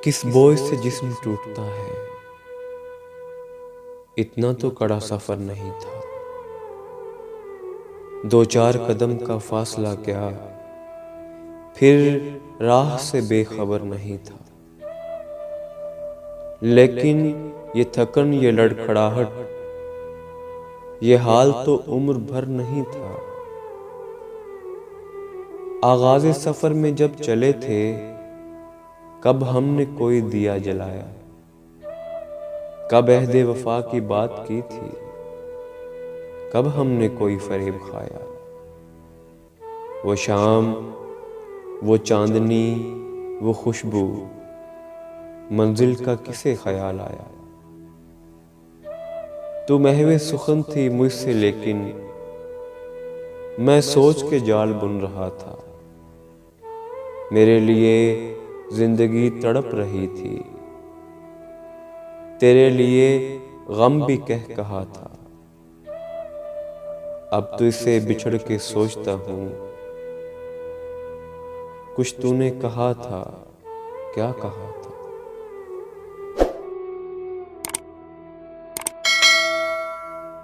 किस बोझ से जिस्म टूटता है, इतना तो कड़ा सफर नहीं था। दो चार कदम का फासला क्या, फिर राह से बेखबर नहीं था। लेकिन ये थकन, ये लड़खड़ाहट, ये हाल तो उम्र भर नहीं था। आगाज़े सफर में जब चले थे, कब हमने कोई दिया जलाया, कब अहदे वफा की बात की थी, कब हमने कोई फरेब खाया। वो शाम, वो चांदनी, वो खुशबू, मंजिल का किसे ख्याल आया। तू महवे सुखन थी मुझसे, लेकिन मैं सोच के जाल बुन रहा था। मेरे लिए जिंदगी तड़प रही थी, तेरे लिए गम भी कहा था। अब तुझसे बिछड़ के सोचता हूँ, कुछ तूने कहा था, क्या कहा था।